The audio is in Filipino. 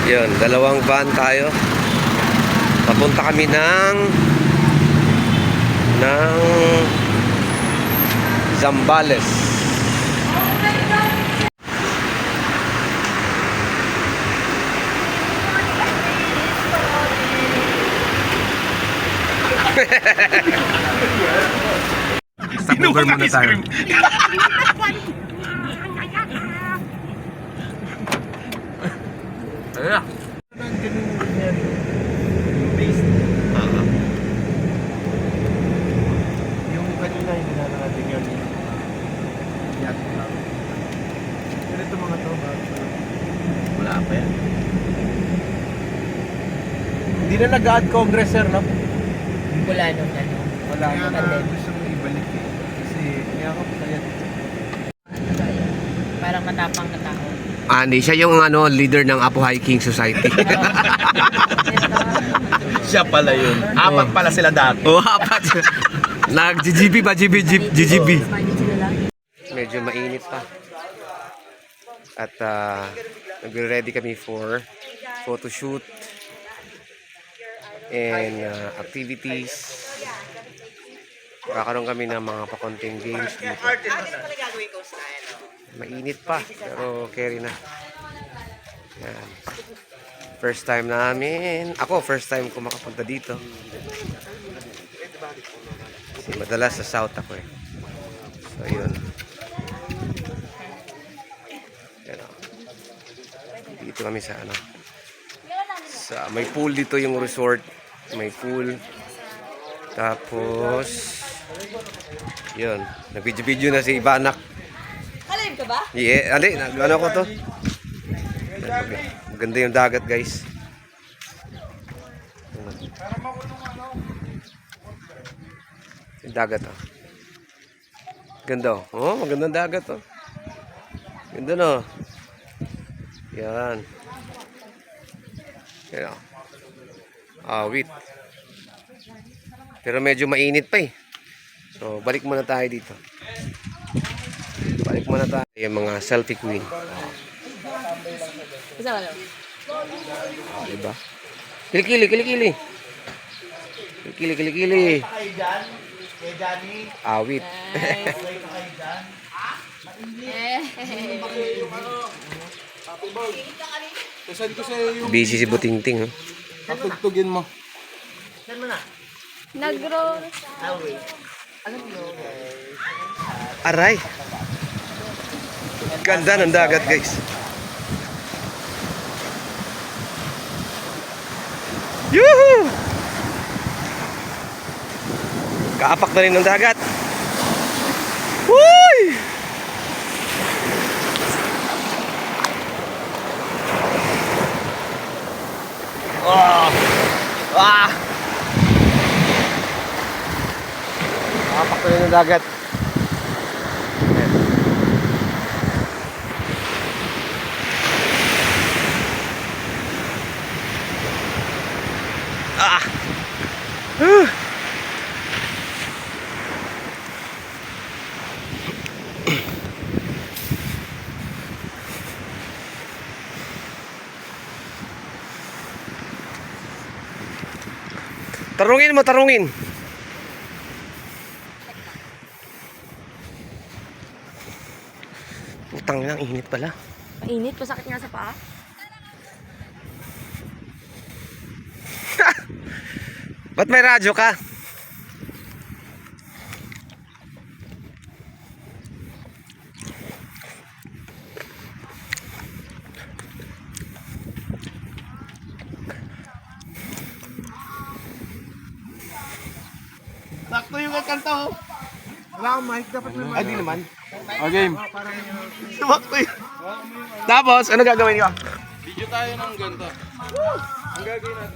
Yun, dalawang van tayo. Papunta kami ng Zambales. Stopover muna tayo. Ayan. Yung kanina hindi na natin yun. Ganito mga to. Wala pa yan. Hindi na nag-add congress sir, no? Wala nung ano. Wala na. Pandemic. Gusto mo ibalik eh. Kasi kaya ako kaya dito. Parang matapang na tao. Hindi siya yung leader ng Apo Hiking Society. Siya pala yun. Apat pala sila dati. Apat. Nag-GGB ba? GGB. Medyo mainit pa. At nagre-ready kami for photoshoot and activities. Kakaroon kami ng mga pakonting games dito. Mainit pa, pero carry na. Yan. First time namin. Ako, first time ko makapunta dito. Kasi madalas sa south ako eh. So, yun. Yan o. Dito kami sa may pool dito yung resort. May pool. Tapos, yun. Nag-video na si Ibanak. Ka ba? Yeah, ano ko to? Maganda yung dagat, guys. Yung dagat, oh. Ganda, oh. Oh, magandang dagat, oh. Ganda, no? Yan. Yan, oh. Awit. Pero medyo mainit pa, eh. So, balik muna tayo dito. Balik muna tayo. Yung mga selfie queen. Isa ka lang. Diba? Kilikili, kilikili. Kilikili, kilikili. Awit. Busy si Butingting. Oh. Patugtugin mo. Nag-roll. Aray. Ganda ng dagat, guys. Yuhu! Kaapak na rin ng dagat. Uy! Oh! Ah! Kaapak na rin ng dagat. Ah! Tarungin mo, tarungin. Utang na, init pala. Mainit, pasakit nga sa paa. Ba't may radyo ka? Sakto yung kanta, oh. Wala akong mic, dapat may mic. Ay, di naman. O, game. Tumakto yun. Tapos, ano gagawin ko? Video tayo ng ganito. Ang gagawin natin.